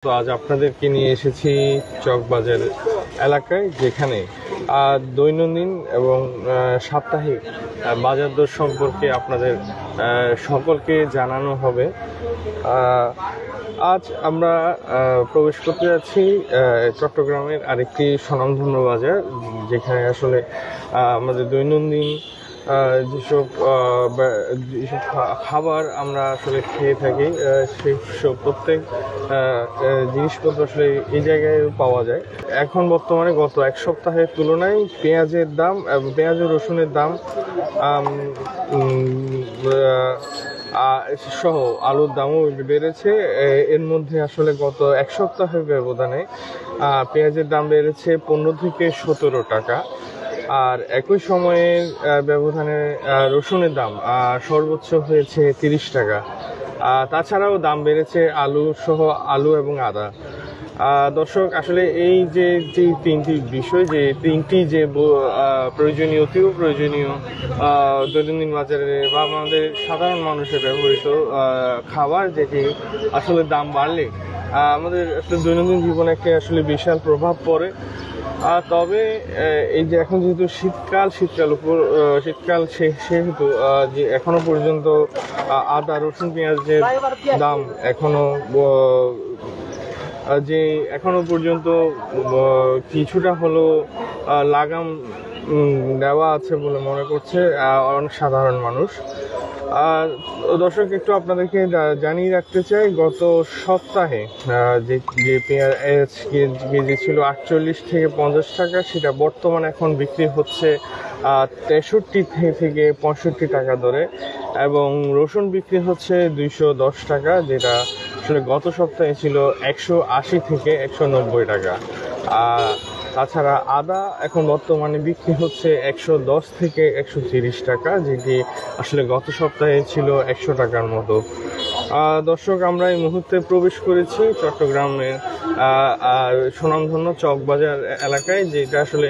তো আজ আপনাদেরকে নিয়ে এসেছি চকবাজার এলাকায়, যেখানে দৈনন্দিন এবং সাপ্তাহিক বাজার দর সম্পর্কে আপনাদের সকলকে জানানো হবে। আজ আমরা প্রবেশ করতে যাচ্ছি চট্টগ্রামের আরেকটি স্বনামধন্য বাজার, যেখানে আসলে আমাদের দৈনন্দিন যেসব খাবার আমরা আসলে খেয়ে থাকি সেই সব প্রত্যেক জিনিসপত্র আসলে এই জায়গায় পাওয়া যায়। এখন বর্তমানে গত এক সপ্তাহের তুলনায় পেঁয়াজের দাম এবং পেঁয়াজ ও রসুনের দাম সহ আলুর দামও বেড়েছে। এর মধ্যে আসলে গত এক সপ্তাহের ব্যবধানে পেঁয়াজের দাম বেড়েছে 15 থেকে 17 টাকা, আর একই সময়ের ব্যবধানে রসুনের দাম সর্বোচ্চ হয়েছে 30 টাকা। তাছাড়াও দাম বেড়েছে আলু সহ, আলু এবং আদা। দর্শক, আসলে এই যে তিনটি বিষয়, যে তিনটি যে প্রয়োজনীয়, অতীব প্রয়োজনীয় দৈনন্দিন বাজারে বা আমাদের সাধারণ মানুষের ব্যবহৃত খাবার, যেটি আসলে দাম বাড়লে আমাদের আসলে দৈনন্দিন জীবনে একটা আসলে বিশাল প্রভাব পড়ে। তবে এই যে এখন যেহেতু শীতকাল সেহেতু যে এখনো পর্যন্ত আদা, রসুন, পেঁয়াজের দাম এখনো পর্যন্ত কিছুটা হলো লাগাম দেওয়া আছে বলে মনে করছে অনেক সাধারণ মানুষ। দর্শক, একটু আপনাদেরকে জানিয়ে রাখতে চাই, গত সপ্তাহে যে পেঁয়াজ কেজি ছিল 48 থেকে 50 টাকা, সেটা বর্তমানে এখন বিক্রি হচ্ছে 63 থেকে 65 টাকা দরে, এবং রসুন বিক্রি হচ্ছে 210 টাকা, যেটা আসলে গত সপ্তাহে ছিল 180 থেকে 190 টাকা। তাছাড়া আদা এখন বর্তমানে বিক্রি হচ্ছে 110 থেকে 130 টাকা, যেটি আসলে গত সপ্তাহে ছিল 100 টাকার মতো। দর্শক, আমরা এই মুহূর্তে প্রবেশ করেছি চট্টগ্রামের সুনামধন্য চকবাজার এলাকায়, যেটা আসলে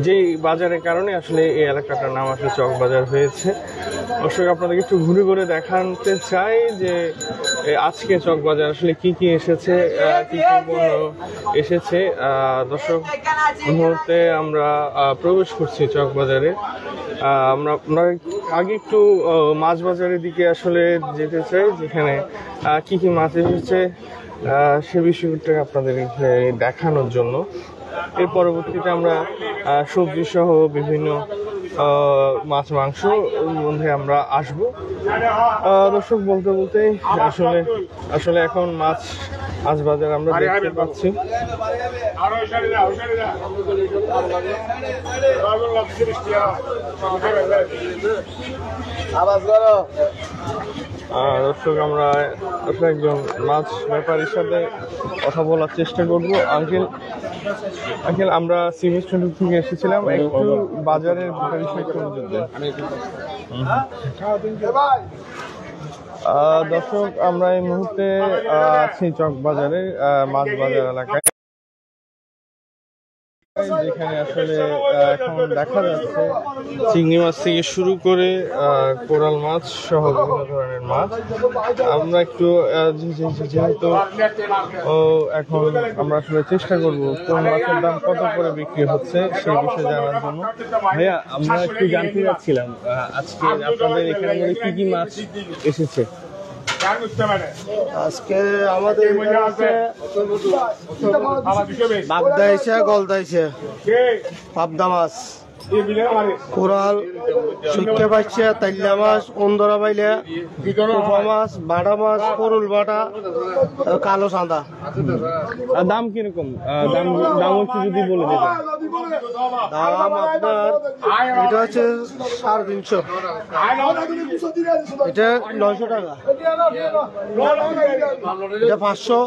যেই বাজারের কারণে আসলে এই এলাকাটার নাম আসলে চকবাজার হয়েছে। দর্শক, আপনাদেরকে একটু ঘুরে ঘুরে দেখাতে চাই যে আজকে চকবাজার আসলে কি কি এসেছে, কি কি পণ্য এসেছে। দর্শক, মুহূর্তে আমরা প্রবেশ করছি চকবাজারে। আমরা আগে একটু মাছ বাজারের দিকে আসলে যেতে চাই, যেখানে কি কি মাছ এসেছে সে বিষয়টা আপনাদের দেখানোর জন্য। এর পরবর্তীতে আমরা সবজি সহ বিভিন্ন মাছ মাংস মধ্যে আমরা আসবো। দর্শক, বলতে বলতে আসলে এখন মাছ বাজার আমরা দেখতে পাচ্ছি। দর্শক, আমরা আসলে একজন মাছ ব্যাপারীর সাথে কথা বলার চেষ্টা করবো। আঙ্কেল, আমরা সিভিল স্টুডেন্ট থেকে এসেছিলাম, একটু বাজারের বিষয়ে একটু নজর দেন। দর্শক, আমরা এই মুহূর্তে আছি চকবাজারে মাছ বাজার এলাকায়, যেখানে আসলে এখন দেখা যাচ্ছে চিংড়ি মাছ থেকে শুরু করে কোরাল মাছ সহ বিভিন্ন ধরনের মাছ। আমরা একটু যেহেতু এখন আমরা আসলে চেষ্টা করব কোন মাছের দাম কত করে বিক্রি হচ্ছে সেই বিষয়ে জানার জন্য। ভাইয়া, আমরা একটু জানতে চাচ্ছিলাম আজকে আপনাদের এখানে কি কি মাছ এসেছে? আজকে আমাদের বাগদা এসে, গলদা এসে, পাবদা মাছ, কোরাল, শুটকে পাইছে, তাইলা মাছ, অন্দরা পাইলে, কোফা মাছ, বাটা মাছ, করুল বাটা, কালো সাদা। দাম কিরকম? দাম একটু যদি বলে দিতেন। দাম আপনার এটা হচ্ছে 350, এটা 900 টাকা, এটা 500,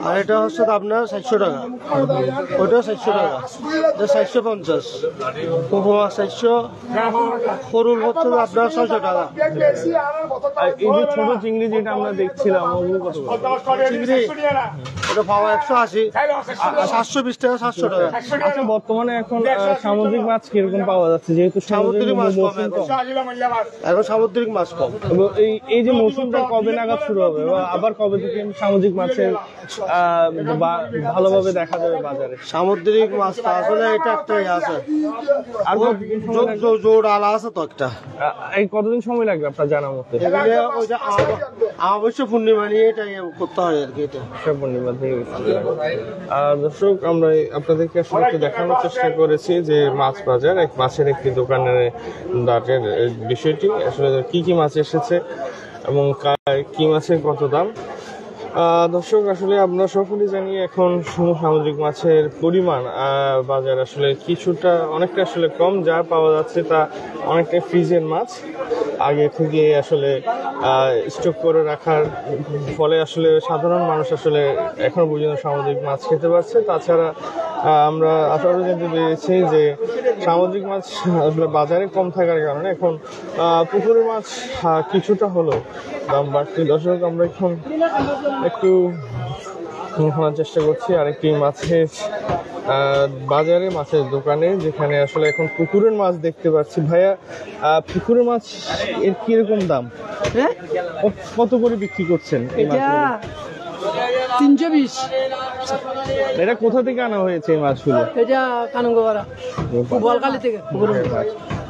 আর এটা হচ্ছে আপনার 700 টাকা, ওইটা 700 টাকা, এটা 750, কোফা মাছ 700, করুল হচ্ছে আপনার 600 টাকা। আর এই যে ছোট চিংড়ি যেটা আমরা দেখছিলাম, চিংড়ি এটা পাওয়া 180, 720 টাকা, 700 টাকা। আচ্ছা, বর্তমানে এখন সামুদ্রিক মাছ কিরকম পাওয়া যাচ্ছে, যেহেতু সামুদ্রিক মাছ কম মৌসুম কম? এখন সামুদ্রিক মাছ কম। এবং এই যে মৌসুমটা কবে নাগাদ শুরু হবে, বা আবার কবে থেকে সামুদ্রিক মাছের ভালোভাবে দেখা যাবে বাজারে? সামুদ্রিক মাছ তো আসলে এটা একটাই আছে, আর জোর আলা আছে তো একটা। এই কতদিন সময় লাগবে আপনার জানা মতে? এগুলো ওই যে অবশ্য পূর্ণিমা নিয়ে এটাই করতে হয় আর কি। এটা পূর্ণিমা থেকে দর্শক, আমরা আপনাদেরকে আসলে একটু দেখানোর চেষ্টা করেছি যে মাছ বাজার, এক মাছের একটি দোকানের দাটের বিষয়টি, আসলে কি কি মাছ এসেছে এবং কি মাছের কত দাম। দর্শক, আসলে আমরা সকলেই জানি এখন সামুদ্রিক মাছের পরিমাণ বাজার আসলে কিছুটা অনেকটা আসলে কম, যা পাওয়া যাচ্ছে তা অনেকটা ফ্রিজের মাছ, আগে থেকে আসলে স্টক করে রাখার ফলে আসলে সাধারণ মানুষ আসলে এখনো পর্যন্ত সামুদ্রিক মাছ খেতে পারছে। তাছাড়া আমরা আরও জানতে পেরেছি যে সামুদ্রিক মাছ আসলে বাজারে কম থাকার কারণে এখন পুকুরের মাছ কিছুটা হলেও দাম বাড়ছে। দর্শক, আমরা এখন একটু শোনার চেষ্টা করছি আরেকটি মাছের বাজারে, মাছের দোকানে, যেখানে আসলে এখন পুকুরের মাছ দেখতে পাচ্ছি। ভাইয়া, পুকুরের মাছ এর কিরকম দাম, কত করে বিক্রি করছেন? 320। এটা কোথা থেকে আনা হয়েছে এই মাছগুলো? এটা কানুঙ্গপাড়া, বলকালি থেকে।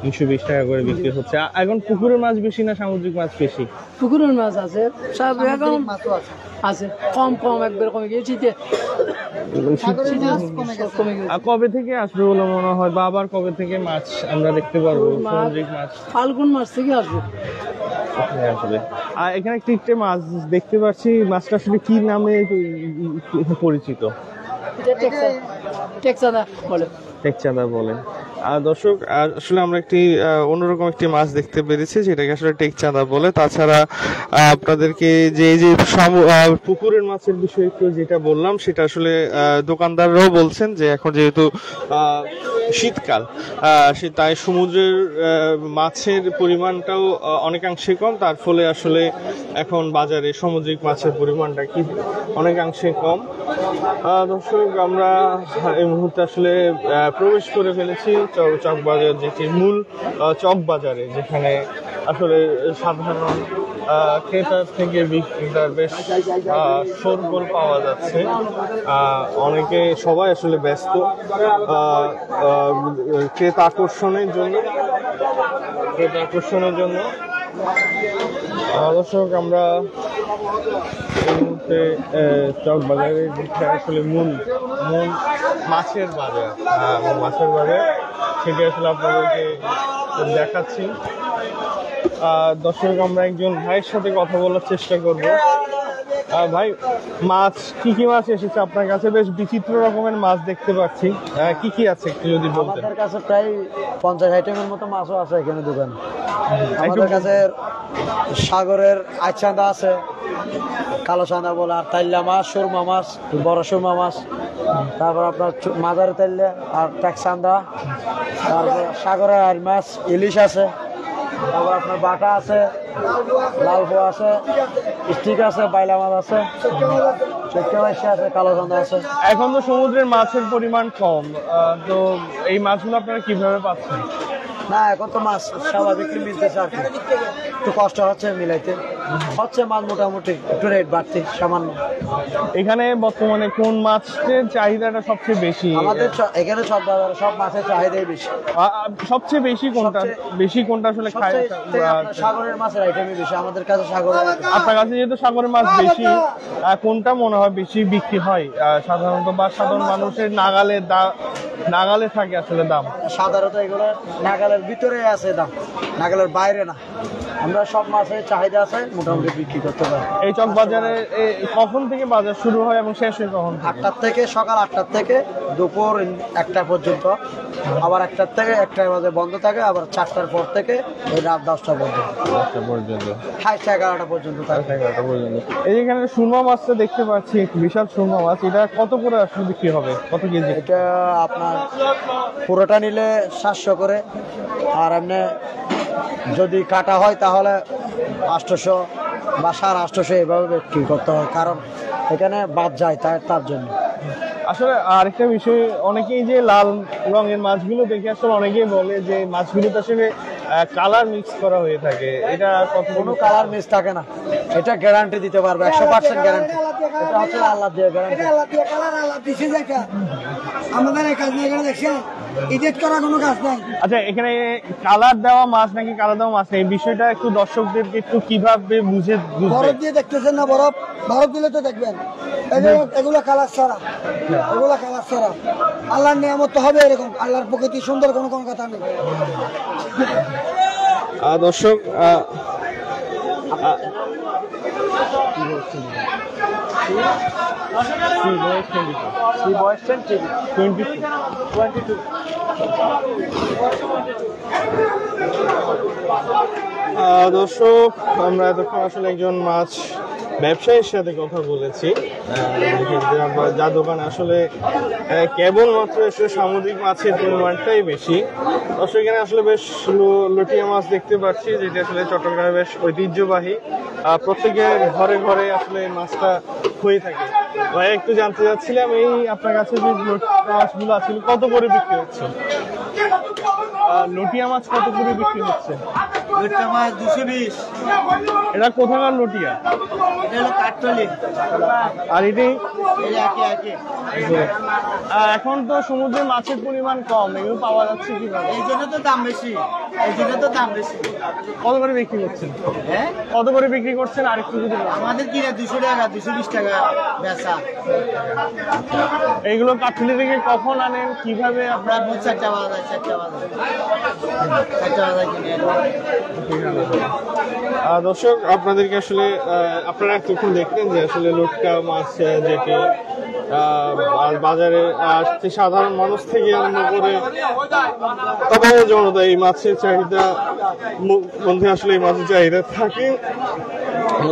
320 টাকা করে বিক্রি হচ্ছে। এখন পুকুরের মাছ বেশি না সামুদ্রিক মাছ বেশি? পুকুরের মাছ আছে, সব এখন আছে, কম কম একবার কমে গিয়েছে। আর কবে থেকে আসবে বলে মনে হয়, বা আবার কবে থেকে মাছ আমরা দেখতে পারবো সামুদ্রিক মাছ? ফাল্গুন মাস থেকে আসবে। আসলে আর এখানে একটি মাছ দেখতে পাচ্ছি, মাছটা আসলে কি নামে পরিচিত? টেকচাঁদা বলে। টেকচাঁদা বলেন। আর দর্শক, আসলে আমরা একটি অন্যরকম একটি মাছ দেখতে পেরেছি, যেটাকে আসলে টেকচাঁদা বলে। তাছাড়া আপনাদেরকে যে পুকুরের মাছের বিষয়ে একটু যেটা বললাম, সেটা আসলে দোকানদাররাও বলছেন যে এখন যেহেতু শীতকাল, তাই সমুদ্রের মাছের পরিমাণটাও অনেকাংশে কম, তার ফলে আসলে এখন বাজারে সামুদ্রিক মাছের পরিমাণটা কি অনেকাংশে কম। দর্শক, আমরা এই মুহূর্তে আসলে প্রবেশ করে ফেলেছি চক বাজার, যেটি মূল চক বাজারে, যেখানে আসলে সাধারণ ক্রেতার থেকে বিক্রেতার বেশ শোরগোল পাওয়া যাচ্ছে। সবাই আসলে ব্যস্ত ক্রেতা আকর্ষণের জন্য। দর্শক, আমরা এই মুহূর্তে চক বাজারে, যেটা আসলে মূল মাছের বাজার, সেটা আসলে আপনাদেরকে দেখাচ্ছি। দর্শক, আমরা একজন ভাইয়ের সাথে কথা বলার চেষ্টা করব। ভাই, মাছ কি কি মাছ এসেছে আপনার কাছে? বেশ বিচিত্র রকমের মাছ দেখতে পাচ্ছি, কি কি আছে একটু যদি বলতেন। আমাদের কাছে প্রায় 50 আইটেমের মতো মাছও আছে এখানে দোকানে। আমাদের কাছে সাগরের আইচাঁদা আছে, কালো চাঁদা বলে, আর তাইল্লা মাছ, সুরমা মাছ, বড় সুরমা মাছ, তারপর আপনার মাদার তাইল্লা আর টেকচাঁদা, তারপর সাগরের আর মাছ, ইলিশ আছে, তারপর আপনার বাটা আছে, লালপো আছে, স্টিক আছে, বাইলা মাছ আছে, চৈত্র মাছ আছে, কালো চাঁদা আছে। এখন তো সমুদ্রের মাছের পরিমাণ কম, তো এই মাছগুলো আপনারা কিভাবে পাচ্ছেন? না, এখন তো মাছ স্বাভাবিকই মিলতেছে, আর কি একটু কষ্ট হচ্ছে মিলাইতে, হচ্ছে মাছ মোটামুটি একটু রেট বাড়তি সামান্য। এখানে বর্তমানে কোন মাছের চাহিদাটা সবচেয়ে বেশি? আমাদের এখানে সব বাজারে সব মাছের চাহিদাই বেশি। সবচেয়ে বেশি কোনটা আসলে খায়? সাগরের মাছের আইটেমই বেশি আমাদের কাছে। আপনার কাছে যেহেতু সাগরের মাছ বেশি, কোনটা মনে হয় বেশি বিক্রি হয় সাধারণত, বা সাধারণ মানুষের নাগালে থাকে আসলে দাম? সাধারণত এগুলো নাগালের ভিতরে আছে দাম, নাগালের বাইরে না। আমরা সব মাছের চাহিদা আছে, মোটামুটি বিক্রি করতে পারি। এই চক বাজারে কখন থেকে বাজার শুরু হয় এবং শেষ হয় কখন? 8টার থেকে, সকাল 8টার থেকে দুপুর 1টা পর্যন্ত, আবার 1টার থেকে 1টার বাজে বন্ধ থাকে, আবার 4টার পর থেকে ওই রাত 10টা পর্যন্ত, 11টা পর্যন্ত থাকে। এই যেখানে সুরমা মাছটা দেখতে পাচ্ছি, বিশাল সুরমা মাছ, এটা কত করে আসলে বিক্রি হবে, কত কেজি? এটা আপনার পুরোটা নিলে 700 করে, আর এমনি যদি কাটা হয় তাহলে 800 বা 850 এভাবে বিক্রি করতে হয়। কারণ এখানে বাদ যায় তার জন্য। আসলে আরেকটা বিষয়, অনেকেই যে লাল রঙের মাছগুলো দেখে আসলে অনেকেই বলে যে মাছগুলোতে আসলে কালার মিক্স করা হয়ে থাকে, এটা কোনো কালার মিস থাকে না, এটা গ্যারান্টি দিতে পারবে 100% গ্যারান্টি। এটা হচ্ছে আল্লাহ দিয়ে গ্যারান্টি। আমাদের কাজ নেই, এখানে দেখছেন এডিট করা কোনো কাজ নাই। আচ্ছা, এখানে কালার দেওয়া মাছ নাকি কালার দেওয়া মাছ, এই বিষয়টা একটু দর্শকদেরকে একটু কিভাবে বুঝবে? বরফ দিয়ে দেখতেছেন না, বরফ দিলে তো দেখবেন এগুলো কালার ছাড়া, এগুলো কালার ছাড়া। আল্লাহর নিয়ামত তো হবে এরকম, আল্লাহর প্রকৃতি সুন্দর, কোনো কথা নেই। দর্শক দর্শক, আমরা এতক্ষণ আসলে একজন মাছ ব্যবসায়ীর সাথে কথা বলেছি, যার দোকানে আসলে কেবলমাত্র আসলে সামুদ্রিক মাছের পরিমাণটাই বেশি। দর্শক, এখানে আসলে বেশ লটিয়া মাছ দেখতে পাচ্ছি, যেটা আসলে চট্টগ্রামে বেশ ঐতিহ্যবাহী, প্রত্যেকের ঘরে ঘরে আসলে মাছটা হয়ে থাকে। ভাই, একটু জানতে চাচ্ছিলাম, এই আপনার কাছে যে লটিয়া মাছগুলো আছে কত করে বিক্রি হচ্ছে? লটিয়া মাছ কত করে বিক্রি হচ্ছে? লটিয়া মাছ 220। এটা কোথাকার লটিয়া? এটা হলো কাঠতলি। আর এটি একই। এখন তো সমুদ্রে মাছের পরিমাণ কম, এগুলো পাওয়া যাচ্ছে কিভাবে? এই জন্য তো দাম বেশি। কত করে বিক্রি করছেন? হ্যাঁ, কত করে বিক্রি করছেন? আরেকটু যদি বলেন। আমাদের কিনা 200 টাকা, 220 টাকা বেচা। এইগুলো কাঠুলি থেকে কখন আনেন, কিভাবে আমরা 4টা বাজার কিনে। দর্শক, আপনাদেরকে আসলে আপনারা তখন দেখলেন যে আসলে লটকা মাছ যেটি বাজারে সাধারণ মানুষ থেকে আরম্ভ করে তখন জনতা এই মাছের চাহিদা মধ্যে আসলে এই মাছের চাহিদা থাকে।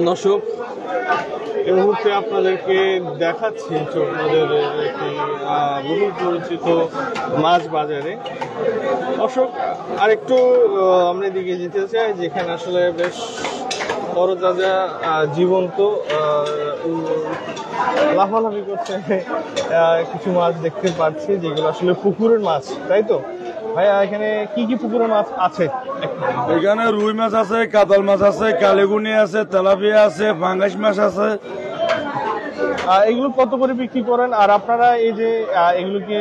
দর্শক, এই মুহূর্তে আপনাদেরকে দেখাচ্ছি আপনাদের একটি বহু পরিচিত মাছ বাজারে। দর্শক, আরেকটু আমরা এদিকে যেতে চাই, যেখানে আসলে বেশ তরতাজা জীবন্ত লাফালাফি করছে কিছু মাছ দেখতে পাচ্ছি, যেগুলো আসলে পুকুরের মাছ, তাই তো ভাইয়া? এখানে কি কি পুকুরের মাছ আছে? এখানে রুই মাছ আছে, কাতল মাছ আছে, কালেগুনি আছে, তেলাপিয়া আছে, পাঙ্গাস মাছ আছে। এগুলো কত করে বিক্রি করেন? আর আপনারা এই যে এগুলোকে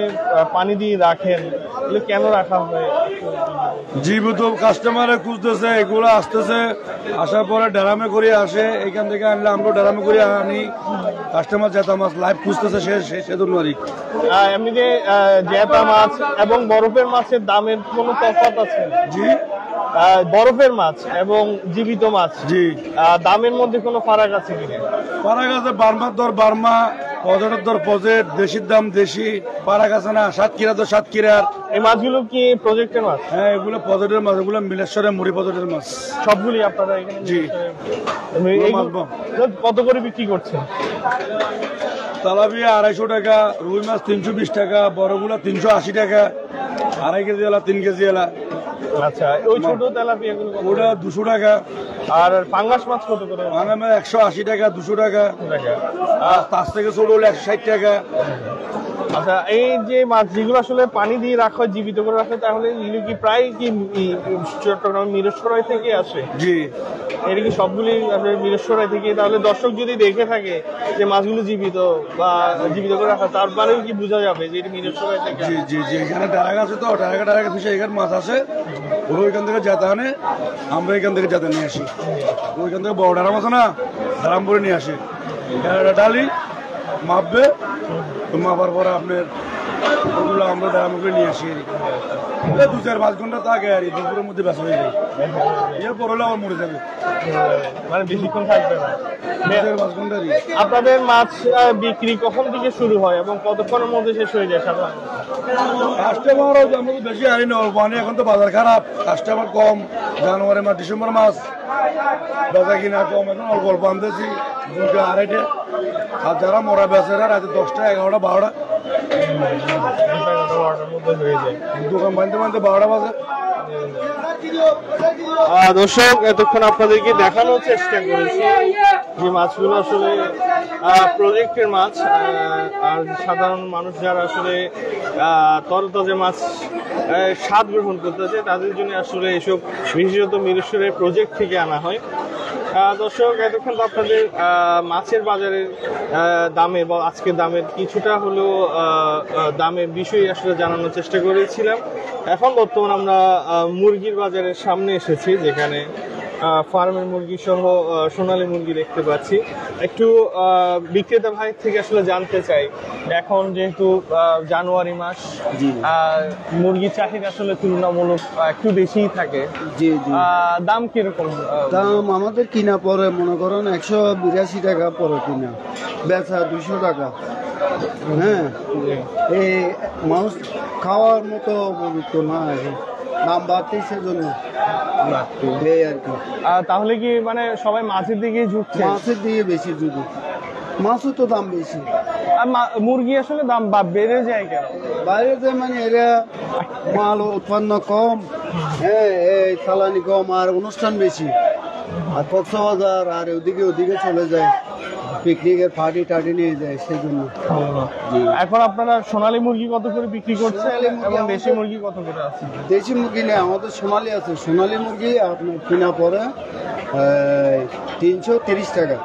পানি দিয়ে রাখেন, এগুলো কেন রাখা হয়? জীবিত কাস্টমারে খুঁজতেছে, এগুলো আসতেছে, আসার পরে ড্রামে করে আসে, এখান থেকে আনলে আমরা ড্রামে করে আনি। কাস্টমার জেতা মাছ লাইভ খুঁজতেছে, সে ধন্যবাদ। এমনিতে জেতা মাছ এবং বরফের মাছের দামের কোনো তফাৎ আছে? জি, বরফের মাছ এবং জীবিত মাছ, জি, দামের মধ্যে কোনো ফারাক আছে কিনা? ফারাক আছে, বার্মার দর বার্মা, পজেটের দর পজেট, দেশির দাম দেশি, ফারাক আছে না? সাতক্ষীরা তো সাতক্ষীরার। এই মাছগুলো কি প্রজেক্টের মাছ? হ্যাঁ, এগুলো পজেটের মাছ, এগুলো মিলেশ্বরের মুড়ি পজেটের মাছ। সবগুলি আপনারা এখানে? জি। কত করে বিক্রি করছেন? তেলাপিয়া 250 টাকা, রুই মাছ 320 টাকা, বড়গুলো 380 টাকা, 2.5 কেজি এলা, 3 কেজি এলা। আচ্ছা, ওই ছোট তেলাপিয়া গুলো ওটা 200 টাকা। আর পাঙ্গাস মাছ কত করে? পাঙ্গাস মাছ 180 টাকা, 200 টাকা। আর তার থেকে ছোট হলে 160 টাকা। আচ্ছা, এই যে মাছ যেগুলো আসলে পানি দিয়ে রাখা হয়, জীবিত করে রাখা হয়, তাহলে এগুলো কি প্রায় কি চট্টগ্রাম মিরসরাই থেকে আসে? জি, এটা কি সবগুলি আসলে মিরসরাই থেকে? তাহলে দর্শক যদি দেখে থাকে যে মাছগুলো জীবিত বা জীবিত করে রাখা, তারপরেও কি বোঝা যাবে যে এটা মিরসরাই থেকে? জি, জি, জি। এখানে টারাক আছে তো, টারাকা ফিসে এখানে মাছ আছে, ওরা ওইখান থেকে জাতা আনে, আমরা এখান থেকে জাতা নিয়ে আসি। ওইখান থেকে বড় ডারাম আছে না, ডারাম করে নিয়ে আসি, ডালি মাপবে, মাপার পরে আপনার ওগুলো আমরা ডারাম করে নিয়ে আসি। 2-4-5 ঘন্টা থাকে আর দুপুরের মধ্যে বেচা হয়ে যায়। এরপর হলে আমার মরে যাবে, মানে বেশিক্ষণ থাকবে না। 2-4-5 ঘন্টা। আপনাদের মাছ বিক্রি কখন থেকে শুরু হয় এবং কতক্ষণের মধ্যে শেষ হয়ে যায় সাধারণত? কাস্টমার আমরা তো বেশি আনি না, অল্প আনি। এখন তো বাজার খারাপ, কাস্টমার কম। জানুয়ারি মাস, ডিসেম্বর মাস বেচা কিনা কম, এখন অল্প অল্প আনতেছি, 2-2.5। আর যারা মরা বেচারা রাতে 10টা, 11টা, 12টা মধ্যে হয়ে যায়। দোকান বানতে বানতে 12টা বাজে। দর্শক এতক্ষণ আপনাদেরকে দেখানোর চেষ্টা করেছি যে মাছগুলো আসলে প্রজেক্টের মাছ, আর সাধারণ মানুষ যারা আসলে তরতাজা মাছ স্বাদ গ্রহণ করতে চায় তাদের জন্য আসলে এসব বিশেষত মিরেশ্বরের প্রজেক্ট থেকে আনা হয়। দর্শক এতক্ষণ তো আপনাদের মাছের বাজারের দামের বা আজকের দামের কিছুটা হলেও দামের বিষয়ে আসলে জানানোর চেষ্টা করেছিলাম। এখন বর্তমান আমরা মুরগির বাজারের সামনে এসেছি, যেখানে ফার্মের মুরগি সহ সোনালী মুরগি দেখতে পাচ্ছি। একটু বিক্রেতা ভাই থেকে আসলে জানতে চাই, এখন যেহেতু জানুয়ারি মাস, মুরগির চাহিদা আসলে তুলনামূলক একটু বেশিই থাকে। জি জি। দাম কিরকম? দাম আমাদের কিনা পরে মনে করেন 182 টাকা পরে কিনা, বেচা 200 টাকা। হ্যাঁ, এই মানুষ খাওয়ার মতো উপযুক্ত না, এখন দাম বাড়তেছে জন্য এই আর কি। তাহলে কি মানে সবাই মাছের দিকে ঝুঁকছে? মাছের দিকে বেশি ঝুঁকি, মাছও তো দাম বেশি। আর মুরগি আসলে দাম বেড়ে যায় কেন? বাইরে যে মানে এরা মাল উৎপন্ন কম, হ্যাঁ এই চালানি কম, আর অনুষ্ঠান বেশি, আর কক্সবাজার আর ওদিকে চলে যায়, পিকনিকের পার্টি টার্টি নিয়ে যায়, সেই জন্য। এখন আপনারা সোনালী মুরগি কত করে বিক্রি করছে এবং দেশি মুরগি কত করে আছে? দেশি মুরগি নেই, আমাদের সোনালী আছে। সোনালী মুরগি আপনার কিনা পরে 330 টাকা,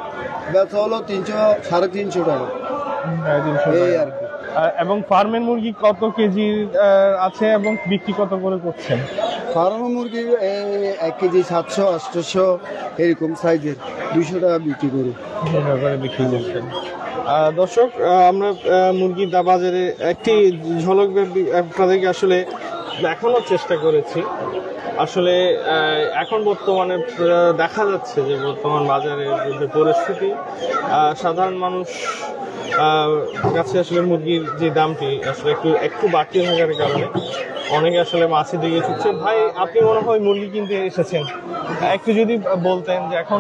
বেচা হলো 300-350 টাকা এই আর কি। এবং ফার্মের মুরগি কত কেজি আছে এবং বিক্রি কত করে করছেন? ফার্মের মুরগি 1 কেজি 700-800 এরকম সাইজের 200 টাকা বিক্রি করি। বিক্রি করছেন। দর্শক আমরা মুরগির বাজারে একটি ঝলক আপনাদেরকে আসলে দেখানোর চেষ্টা করেছি। আসলে এখন বর্তমানে দেখা যাচ্ছে যে বর্তমান বাজারের যে পরিস্থিতি, সাধারণ মানুষ কাছে আসলে মুরগির যে দামটি আসলে একটু বাড়তি থাকার কারণে অনেকে আসলে মাছের দিকে ছুটছে। ভাই, আপনি মনে হয় মুরগি কিনতে এসেছেন, একটু যদি বলতেন যে এখন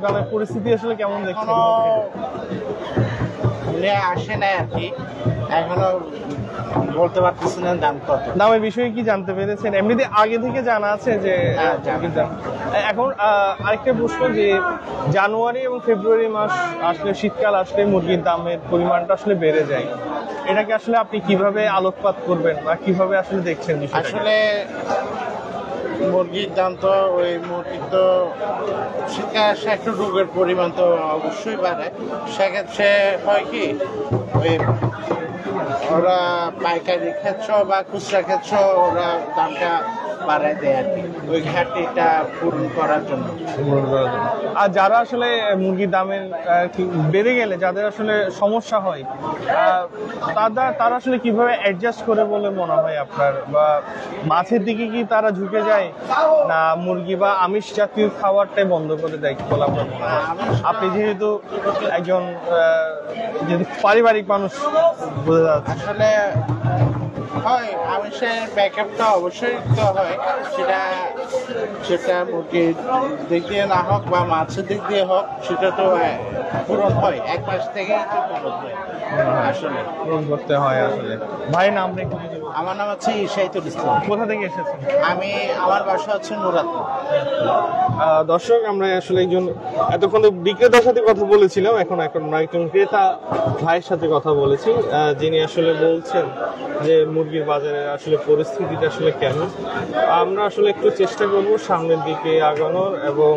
দামের পরিস্থিতি আসলে কেমন দেখছেন? আসে নাই আর কি, এখনো বলতে পারতেছি না দাম কত। দামের বিষয়ে কি জানতে পেরেছেন? এমনিতে আগে থেকে জানা আছে যে এখন আরেকটা প্রশ্ন, যে জানুয়ারি এবং ফেব্রুয়ারি মাস আসলে, শীতকাল আসলে মুরগির দামের পরিমাণটা আসলে বেড়ে যায়, এটাকে আসলে আপনি কিভাবে আলোকপাত করবেন বা কিভাবে আসলে দেখছেন? আসলে মুরগির দাম তো মুরগির তো শীতকাল আসে একটু রোগের পরিমাণ তো অবশ্যই বাড়ে। সেক্ষেত্রে হয় কি, ওরা পাইকারি ক্ষেত্র বা খুচরা ক্ষেত্র ওরা দামটা বাড়ায় দেয় আর কি, ওই ঘাটতিটা পূরণ করার জন্য। আর যারা আসলে মুরগির দামের বেড়ে গেলে যাদের আসলে সমস্যা হয়, তারা আসলে কিভাবে অ্যাডজাস্ট করে বলে মনে হয় আপনার? বা মাছের দিকে কি তারা ঝুঁকে যায়, না মুরগি বা আমিষ জাতীয় খাবারটাই বন্ধ করে দেয় বলে আপনার মনে হয়? আপনি যেহেতু একজন পারিবারিক মানুষ, বোঝা যাচ্ছে। আসলে হয় আমিষের ব্যাকআপটা অবশ্যই তো হয়, সেটা মুরগির দিক দিয়ে না হোক বা মাছের দিক দিয়ে হোক, সেটা তো পূরণ হয়, 1 মাস থেকেই তো পূরণ হয় আসলে, পূরণ করতে হয় আসলে। ভাইয়ের নাম রেখে? আমার নাম হচ্ছে ইশাইতুল ইসলাম। কোথা থেকে এসেছেন? আমার বাসা হচ্ছে নুরাতপুর। দর্শক আমরা আসলে এতক্ষণ বিক্রেতার সাথে কথা বলেছিলাম, এখন আমরা একজন ক্রেতা ভাইয়ের সাথে কথা বলেছি, যিনি আসলে বলছেন যে মুরগির বাজারে আসলে পরিস্থিতিটা আসলে কেমন। আমরা আসলে একটু চেষ্টা করব সামনের দিকে আগানোর এবং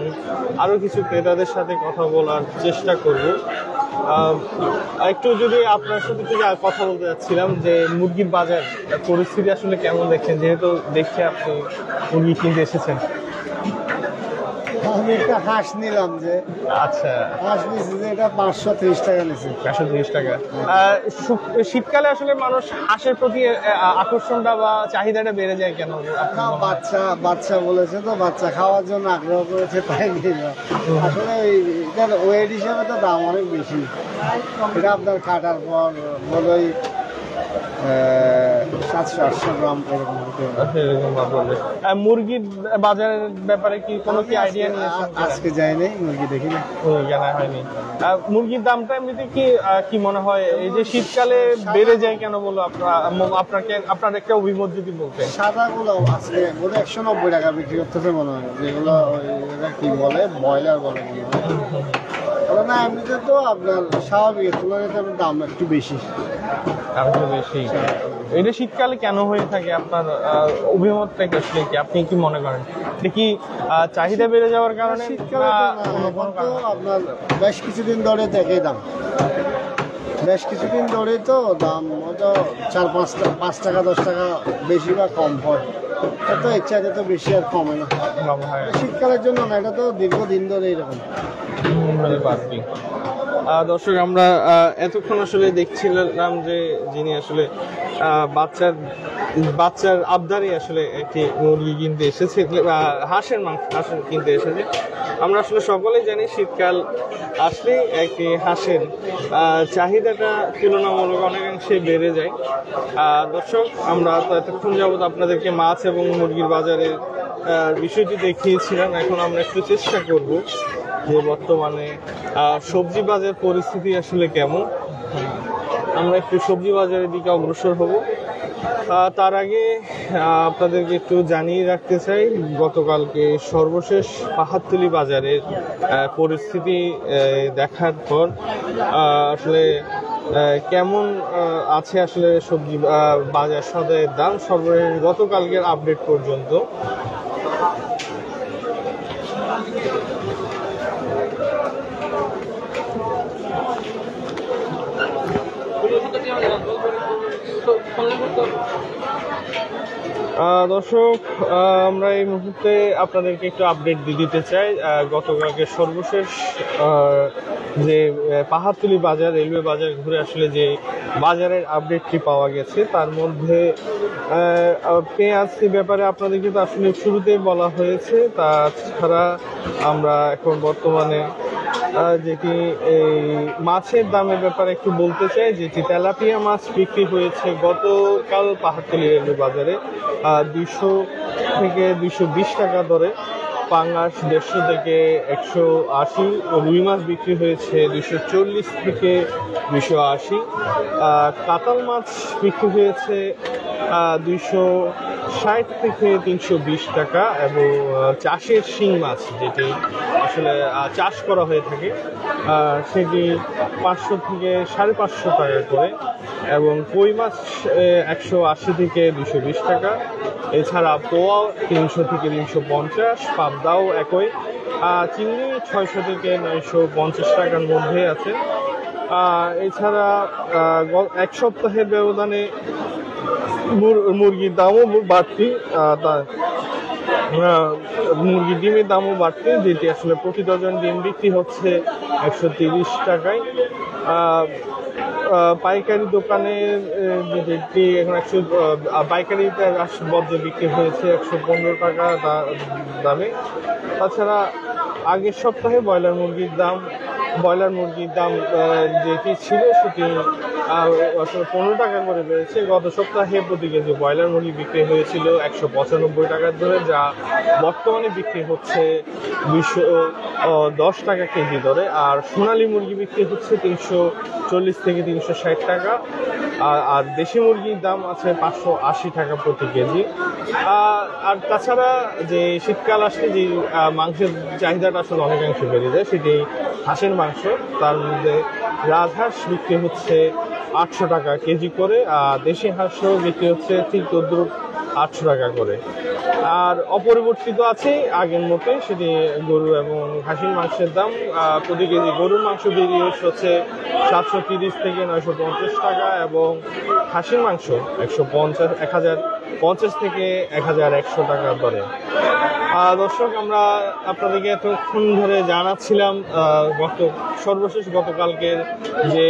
আরো কিছু ক্রেতাদের সাথে কথা বলার চেষ্টা করব। একটু যদি আপনার সাথে কথা বলতে যাচ্ছিলাম যে মুরগির বাজার পরিস্থিতি আসলে কেমন দেখছেন, যেহেতু দেখছি আপনি মুরগি কিনতে এসেছেন। আমি একটা হাঁস নিলাম, যে আচ্ছা, হাঁস নিয়েছি যে এটা 530 টাকা নিয়েছে। 530 টাকা। শীতকালে আসলে মানুষ হাঁসের প্রতি আকর্ষণটা বা চাহিদাটা বেড়ে যায় কেন? বাচ্চা বলেছে তো, বাচ্চা খাওয়ার জন্য আগ্রহ করেছে, তাই নিলাম। আসলে এটার ওয়েট হিসাবে তো দাম অনেক বেশি, এটা আপনার কাটার পর বলোই 700-800 গ্রাম এরকম হতে পারে। আচ্ছা, এরকম ভাব বলবে। মুরগির বাজারের ব্যাপারে কি কোনো কি আইডিয়া নিয়েছেন? আজকে যাই নাই, মুরগি দেখি না। জানা হয়নি। মুরগির দামটা এমনিতে কি মনে হয় এই যে শীতকালে বেড়ে যায় কেন বলো আপনার একটা অভিমত যদি বলতেন। সাদাগুলো আজকে বোধহয় 190 টাকা বিক্রি করতেছে মনে হয়, যেগুলো কি বলে ব্রয়লার বলে মনে হয়। না এমনিতে তো আপনার স্বাভাবিক তুলনায় দাম একটু বেশি। বেশি এটা শীতকালে কেন হয়ে থাকে আপনার অভিমতটা আসলে কি, আপনি কি মনে করেন এটা কি চাহিদা বেড়ে যাওয়ার কারণে? শীতকালে আপনার বেশ কিছুদিন ধরে দেখে দাম, বেশ কিছুদিন ধরেই তো দাম হয়তো 4-5 টাকা 10 টাকা বেশি বা কম হয়, তো এর চাইতে তো বেশি আর কমে না। শীতকালের জন্য না, এটা তো দীর্ঘদিন ধরে এরকম। দর্শক আমরা এতক্ষণ আসলে দেখছিলাম যে যিনি আসলে বাচ্চার আবদারে আসলে একটি মুরগি কিনতে এসেছে, হাঁসের কিনতে এসেছে। আমরা আসলে সকলেই জানি শীতকাল আসলে একটি হাঁসের চাহিদাটা তুলনামূলক অনেকাংশে বেড়ে যায়। দর্শক আমরা তো এতক্ষণ যাবত আপনাদেরকে মাছ এবং মুরগির বাজারের বিষয়টি দেখিয়েছিলাম। এখন আমরা একটু চেষ্টা করব যে বর্তমানে সবজি বাজার পরিস্থিতি আসলে কেমন। আমরা একটু সবজি বাজারের দিকে অগ্রসর হব। তার আগে আপনাদেরকে একটু জানিয়ে রাখতে চাই, গতকালকে সর্বশেষ পাহাড়তলী বাজারের পরিস্থিতি দেখার পর আসলে কেমন আছে আসলে সবজি বাজার সদাইয়ের দাম সর্বশেষ গতকালকের আপডেট পর্যন্ত। দর্শক আমরা এই মুহূর্তে আপনাদেরকে একটু আপডেট দিতে চাই। গতকালকে সর্বশেষ যে পাহাড়তলী বাজার রেলওয়ে বাজার ঘুরে আসলে যে বাজারের আপডেটটি পাওয়া গেছে, তার মধ্যে পেঁয়াজ ব্যাপারে আপনাদেরকে তো আসলে শুরুতেই বলা হয়েছে। তাছাড়া আমরা এখন বর্তমানে যেটি এই মাছের দামের ব্যাপারে একটু বলতে চাই, যেটি তেলাপিয়া মাছ বিক্রি হয়েছে গতকাল পাহাড়তলী রেলওয়ে বাজারে 200 থেকে 220 টাকা দরে। পাঙ্গাস 150 থেকে 180, রুই মাছ বিক্রি হয়েছে 240 থেকে 280, কাতাল মাছ বিক্রি হয়েছে 260 থেকে 320 টাকা, এবং চাষের শিং মাছ যেটি আসলে চাষ করা হয়ে থাকে সেটি 500 থেকে 550 টাকা করে, এবং কই মাছ 180 থেকে 220 টাকা। এছাড়া পোয়া 300 থেকে 350, পাবদাও একই, চিংড়ি 600 থেকে 950 টাকার মধ্যে আছে। এছাড়া এক সপ্তাহের ব্যবধানে মুরগির দামও বাড়তি, মুরগির ডিমের দামও বাড়তি, যেটি আসলে প্রতি ডজন ডিম বিক্রি হচ্ছে 130 টাকায়। পাইকারি দোকানের যেটি এখন পাইকারিতে বজ্রে বিক্রি হয়েছে 115 টাকা দামে। তাছাড়া আগের সপ্তাহে ব্রয়লার মুরগির দাম যেটি ছিল সেটি আসলে 15 টাকা করে বেড়েছে। গত সপ্তাহে প্রতি কেজি ব্রয়লার মুরগি বিক্রি হয়েছিল 195 টাকার দরে, যা বর্তমানে বিক্রি হচ্ছে 210 টাকা কেজি দরে। আর সোনালী মুরগি বিক্রি হচ্ছে 340 থেকে 360 টাকা, আর দেশি মুরগির দাম আছে 580 টাকা প্রতি কেজি। আর তাছাড়া যে শীতকাল আসলে যে মাংসের চাহিদাটা আসলে অনেকাংশে বেড়ে যায়, সেটি হাঁসের মাংস। তার মধ্যে রাজহাঁস বিক্রি হচ্ছে 800 টাকা কেজি করে, আর দেশি হাঁসও বিক্রি হচ্ছে ঠিক 800 টাকা করে। আর অপরিবর্তিত আছে আগের মতো সেটি গরু এবং খাসির মাংসের দাম প্রতি কেজি। গরুর মাংস বিক্রি হচ্ছে 730 থেকে 950 টাকা, এবং খাসির মাংস 1050 থেকে 1100 টাকার দরে। দর্শক আমরা আপনাদেরকে এতক্ষণ ধরে জানাচ্ছিলাম সর্বশেষ গতকালকের যে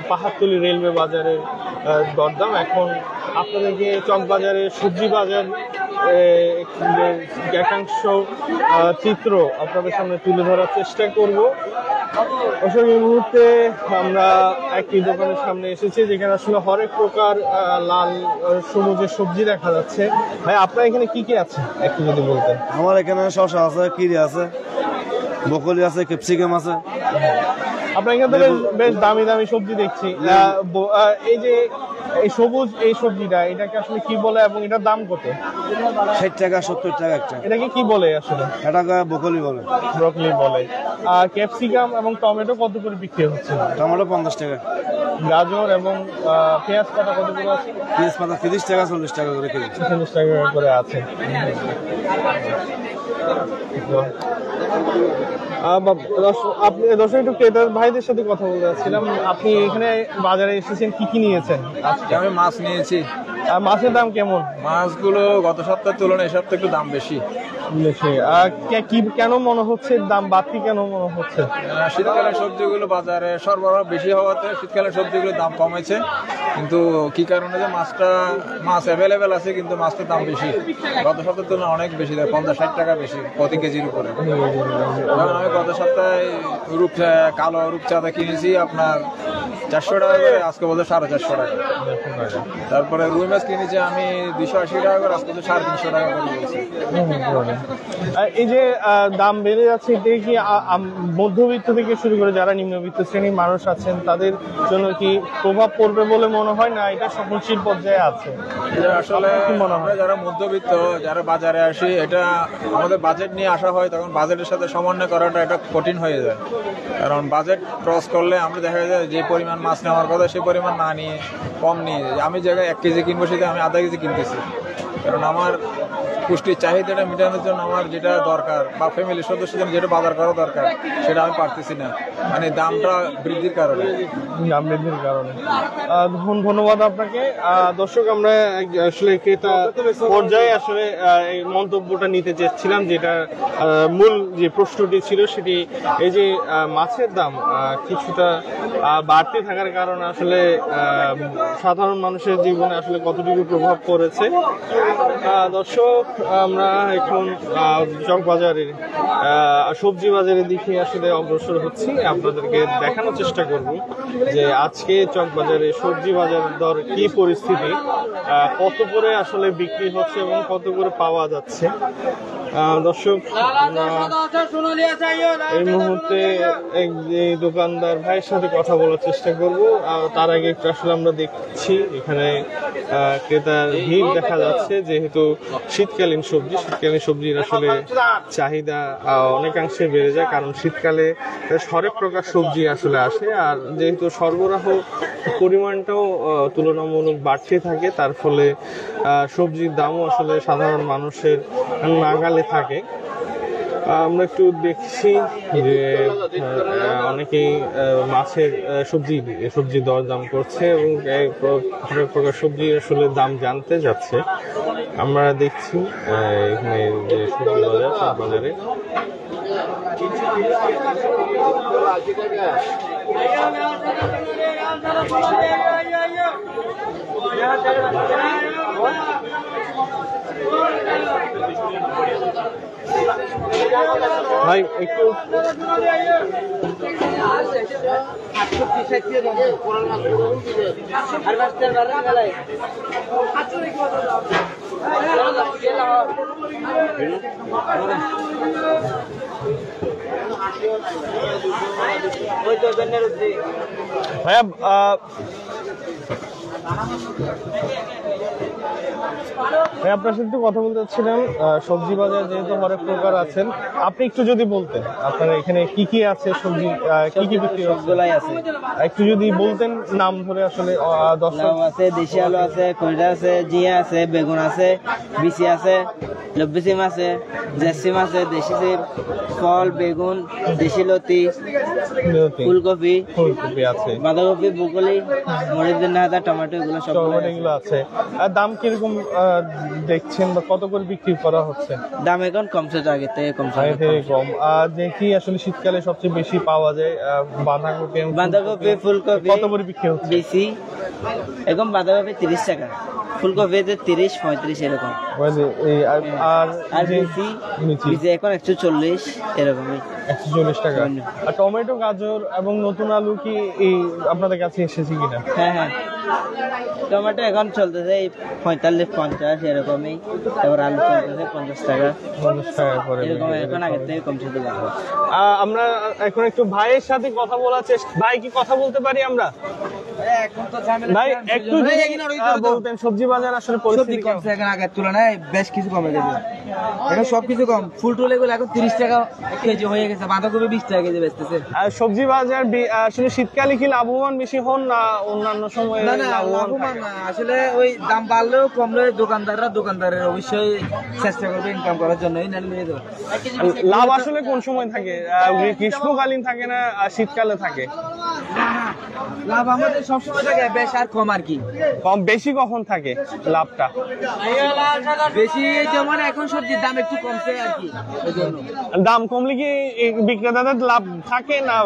পাহাড়তলী রেলওয়ে বাজারের দরদাম। এখন আপনাদেরকে চকবাজারের সবজি বাজার একাংশ চিত্র আপনাদের সামনে তুলে ধরার চেষ্টা করব। আসলে এই মুহূর্তে আমরা একটি দোকানের সামনে এসেছি যেখানে আসলে হরেক প্রকার লাল সবুজের সবজি দেখা যাচ্ছে। ভাই আপনার এখানে কি কি আছে একটু যদি বলতেন। আমার এখানে শসা আছে, কিরি আছে, বকলি আছে, ক্যাপসিকাম আছে। আপনার এখানে তো বেশ দামি দামি সবজি দেখছি। এই যে এই সবুজ এই সবজিটা এটাকে আসলে কি বলে এবং এটার দাম কত? 60 টাকা 70 টাকা একটা। এটাকে কি বলে আসলে? এটাকে বকলি বলে। ব্রকলি বলে। আর ক্যাপসিকাম এবং টমেটো কত করে বিক্রি হচ্ছে? টমেটো 50 টাকা। গাজর এবং পেঁয়াজ পাতা কত করে আছে? পেঁয়াজ পাতা 30 টাকা 40 টাকা করে কেজি। 40 টাকা করে আছে। আপনি দর্শক একটু ক্রেতার ভাইদের সাথে কথা বলতে চাচ্ছিলাম। আপনি এখানে বাজারে এসেছেন, কি কি নিয়েছেন? আমি মাছ নিয়েছি। মাছের দাম কেমন? মাছগুলো গত সপ্তাহের তুলনায় এই সপ্তাহে একটু দাম বেশি। কেন মনে হচ্ছে দাম বাড়তি কেন মনে হচ্ছে? শীতকালীন সবজিগুলো বাজারে সরবরাহ বেশি হওয়াতে শীতকালীন সবজিগুলোর দাম কমেছে, কিন্তু কি কারণে যে মাছ অ্যাভেলেবেল আছে কিন্তু মাছটার দাম বেশি। গত সপ্তাহের তুলনায় অনেক বেশি, 50-60 টাকা বেশি প্রতি কেজির উপরে। কারণ আমি গত সপ্তাহে কালো রূপচাঁদা কিনেছি আপনার 400 টাকা করে, আজকে বলতে 450 টাকা। তারপরে রুই মাছ কিনেছি আমি 280 টাকা করে, আজকে 350 টাকা করে বলছি। এই যে দাম বেড়ে যাচ্ছে, এটা কি মধ্যবিত্ত থেকে শুরু করে যারা নিম্নবিত্ত শ্রেণীর মানুষ আছেন তাদের জন্য কি প্রভাব পড়বে বলে মনে হয়, না এটা সহনশীল পর্যায়ে আছে? এটা আসলে আমরা যারা মধ্যবিত্ত যারা বাজারে আসি, এটা আমাদের বাজেট নিয়ে আসা হয়, তখন বাজেটের সাথে সমন্বয় করাটা এটা কঠিন হয়ে যায়। কারণ বাজেট ক্রস করলে আমরা দেখা যায় যে পরিমাণ মাছ নেওয়ার কথা সেই পরিমাণ না নিয়ে কম নিয়ে, আমি জায়গায় 1 কেজি কিনবো সেটা আমি আধা কেজি কিনতেছি। কারণ আমার পুষ্টির চাহিদাটা মেটানোর জন্য আমার যেটা দরকার বা ফ্যামিলির সদস্যদের যেটা বাজার করা দরকার সেটা আমি পারতেছি না, মানে দামটা বৃদ্ধির কারণে। ধন্যবাদ আপনাকে। দর্শক, আমরা আসলে ক্রেতা পর্যায়ে আসলে এই মন্তব্যটা নিতে চেয়েছিলাম, যেটা মূল যে প্রশ্নটি ছিল সেটি এই যে মাছের দাম কিছুটা বাড়তে থাকার কারণে আসলে সাধারণ মানুষের জীবনে আসলে কতটুকু প্রভাব পড়েছে। দর্শক, আমরা এখন চকবাজারের সবজি বাজারের দিকে আসলে অগ্রসর হচ্ছি। আপনাদেরকে দেখানোর চেষ্টা করব যে আজকে চকবাজারে সবজি বাজারের দর কি পরিস্থিতি, কত করে আসলে বিক্রি হচ্ছে এবং কত করে পাওয়া যাচ্ছে। দর্শক, এই মুহূর্তে এক দোকানদার ভাইয়ের সাথে কথা বলার চেষ্টা করব। তার আগে একটু আসলে আমরা দেখছি এখানে ক্রেতার ভিড় দেখা যাচ্ছে, যেহেতু শীতকালীন সবজির আসলে চাহিদা অনেকাংশে বেড়ে যায়, কারণ শীতকালে হরেক প্রকার সবজি আসলে আসে, আর যেহেতু সরবরাহ পরিমাণটাও তুলনামূলক বাড়তে থাকে, তার ফলে সবজির দামও আসলে সাধারণ মানুষের নাগালে থাকে। আমরা একটু দেখছি যে অনেকেই মাছের সবজি দরদাম করছে এবং হরেক প্রকার সবজির আসলে দাম জানতে যাচ্ছে। আমরা দেখছি এখানে যে সবজি বাজারে ভাই একটু ভাইয়া আপনার সাথে একটু কথা বলতে চাচ্ছিলাম। সবজি বাজার যেহেতু হরেক প্রকার আছেন, আপনি একটু যদি বলতেন আপনার এখানে কি কি আছে, সবজি কি কি বিক্রি হচ্ছে একটু যদি বলতেন নাম ধরে। আসলে আছে, দেশি আলু আছে, কইরা আছে, জিয়া আছে, বেগুন আছে, বিচি আছে, লব্বি সিম আছে, জেসিম আছে, দেশি সিম, ফল, বেগুন, দেশি লতি, ফুলকপি আছে, বাঁধাকপি, ব্রকলি, মরিচ, টমেটো, এগুলো সব এগুলো আছে। আর দাম কিরকম দেখছেন বা কত করে বিক্রি করা হচ্ছে? দাম এখন কমছে তো আগে থেকে কমছে। আগে থেকে কম। দেখি আসলে শীতকালে সবচেয়ে বেশি পাওয়া যায় বাঁধাকপি। বাঁধাকপি, ফুলকপি কত করে বিক্রি হচ্ছে? বেশি এখন বাঁধাকপি 30 টাকা, ফুলকপিতে 30-35 এরকম। আর বেশি এখন 140 এরকমই। 140 টাকা। আর টমেটো, গাজর এবং নতুন আলু কি এই আপনাদের কাছে এসেছে কিনা? হ্যাঁ, টমেটো এখন চলতেছে 45-50 এরকমই। তারপর আলু চলতেছে 50 টাকা 50 টাকা করে এরকম। এখন আগের থেকে কমছে তো। আমরা এখন একটু ভাইয়ের সাথে কথা বলার চেষ্টা। ভাই কি কথা বলতে পারি আমরা? ভাই একটু বলতেন সবজি বাজার আসলে পরিস্থিতি কমছে এখন আগের তুলনায় বেশ কিছু কমে গেছে। এখন সবকিছু কম, ফুল টুল এগুলো এখন 30 টাকা কেজি হয়ে গেছে, বাঁধাকপি 20 টাকা কেজি বেচতেছে। আর সবজি বাজার আসলে শীতকালে কি লাভবান বেশি হন না অন্যান্য সময়ে? না লাভবান না, আসলে ওই দাম বাড়লেও কমলে দোকানদারের অবশ্যই চেষ্টা করবে ইনকাম করার জন্য। লাভ আসলে কোন সময় থাকে? গ্রীষ্মকালীন থাকে না শীতকালে থাকে? লাভ আমাদের সবসময় থাকে, বেশ আর কম আর কি। কম বেশি কখন থাকে লাভটা? বেশি যেমন এখন সবজির দাম একটু কমছে আর কি। দাম কমলে কি বিক্রেতাদের লাভ থাকে না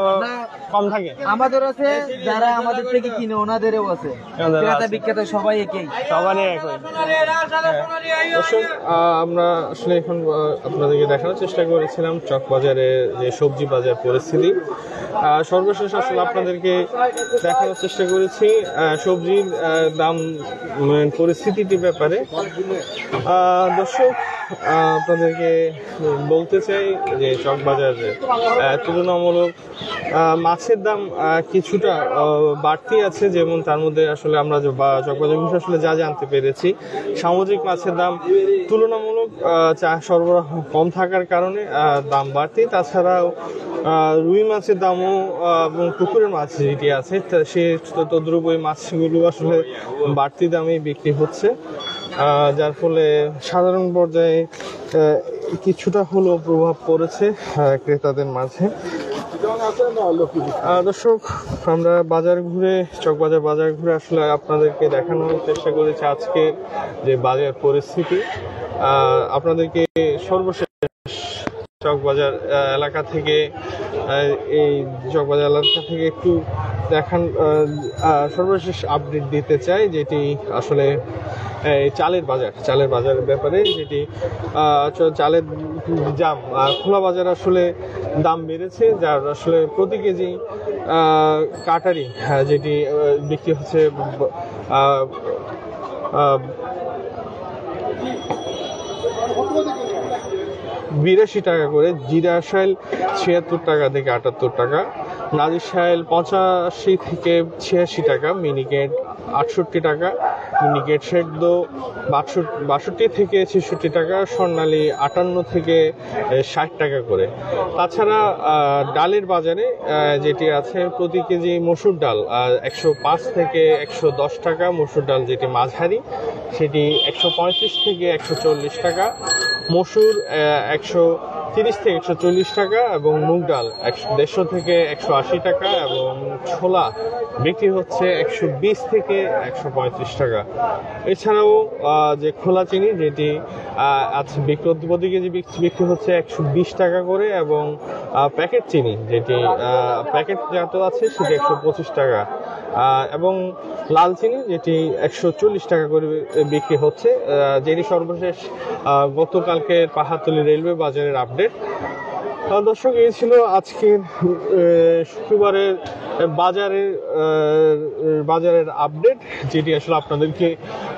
কম থাকে? আমাদের আছে, যারা আমাদের থেকে কিনে ওনাদেরও আছে, ক্রেতা বিক্রেতা সবাই একই, সবারই একই। আমরা আসলে এখন আপনাদেরকে দেখানোর চেষ্টা করেছিলাম চকবাজারের যে সবজি বাজার পরিস্থিতি। সর্বশেষ আসলে আপনাদেরকে দেখানোর চেষ্টা করেছি সবজির দাম পরিস্থিতিটির ব্যাপারে। দর্শক, আপনাদেরকে বলতে চাই যে চকবাজারে তুলনামূলক মাছের দাম কিছুটা বাড়তি আছে। যেমন তার মধ্যে আসলে আমরা চকবাজার বিষয়ে আসলে যা জানতে পেরেছি, সামুদ্রিক মাছের দাম তুলনামূলক সরবরাহ কম থাকার কারণে দাম বাড়তি। তাছাড়াও রুই মাছের দামও এবং পুকুরের মাছ যেটি আছে সে তদ্রুপ ওই মাছগুলো আসলে বাড়তি দামে বিক্রি হচ্ছে, যার ফলে সাধারণ পর্যায়ে কিছুটা হলেও প্রভাব পড়েছে ক্রেতাদের মাঝে। দর্শক, আমরা চকবাজার বাজার ঘুরে আসলে আপনাদেরকে দেখানোর চেষ্টা করেছি আজকে যে বাজার পরিস্থিতি। আপনাদেরকে সর্বশেষ চকবাজার এলাকা থেকে একটু সর্বশেষ আপডেট দিতে চাই, যেটি আসলে চালের বাজারের ব্যাপারে, যেটি চালের খোলা বাজার আসলে দাম বেড়েছে, যার আসলে প্রতি কেজি কাটারি যেটি বিক্রি হচ্ছে 82 টাকা করে, জিরা শাইল 76 টাকা থেকে 78 টাকা, নাজির শাইল 85 থেকে 86 টাকা, মিনিকেট 68 টাকা, মিনিকেট সেদ্ধ 62 থেকে 66 টাকা, স্বর্ণালী 58 থেকে 60 টাকা করে। তাছাড়া ডালের বাজারে যেটি আছে, প্রতি কেজি মসুর ডাল 105 থেকে 110 টাকা, মসুর ডাল যেটি মাঝারি সেটি 135 থেকে 140 টাকা, মসুর 130 থেকে 140 টাকা এবং মুগ ডাল 150 থেকে 180 টাকা এবং ছোলা বিক্রি হচ্ছে 120 থেকে 135 টাকা। এছাড়াও যে খোলা চিনি যেটি প্রতি কেজি বিক্রি হচ্ছে 120 টাকা করে এবং প্যাকেট চিনি যেটি প্যাকেটজাত আছে সেটি 125 টাকা এবং লাল চিনি যেটি 140 টাকা করে বিক্রি হচ্ছে, যেটি সর্বশেষ গতকালকের পাহাড়তলী রেলওয়ে বাজারের আপডেট। দর্শক, এই ছিল আজকের শুক্রবারের বাজারের আপডেট, যেটি আসলে আপনাদেরকে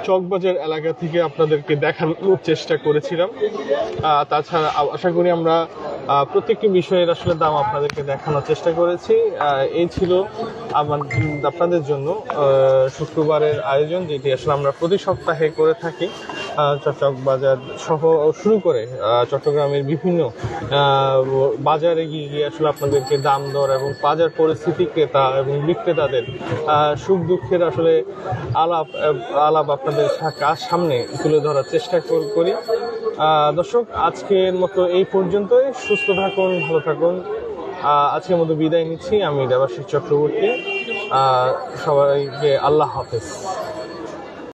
চকবাজার এলাকা থেকে আপনাদেরকে দেখানোর চেষ্টা করেছিলাম। তাছাড়া আশা করি আমরা প্রত্যেকটি বিষয়ের আসলে দাম আপনাদেরকে দেখানোর চেষ্টা করেছি। এই ছিল আপনাদের জন্য শুক্রবারের আয়োজন, যেটি আসলে আমরা প্রতি সপ্তাহে করে থাকি। চকবাজার সহ শুরু করে চট্টগ্রামের বিভিন্ন বাজারে গিয়ে আসলে আপনাদেরকে দাম দর এবং বাজার পরিস্থিতি, ক্রেতা এবং বিক্রেতাদের সুখ দুঃখের আসলে আলাপ আপনাদের সামনে তুলে ধরার চেষ্টা করি। দর্শক, আজকের মতো এই পর্যন্তই। সুস্থ থাকুন, ভালো থাকুন। আজকের মতো বিদায় নিচ্ছি আমি দেবাশিস চক্রবর্তী। সবাইকে আল্লাহ হাফেজ।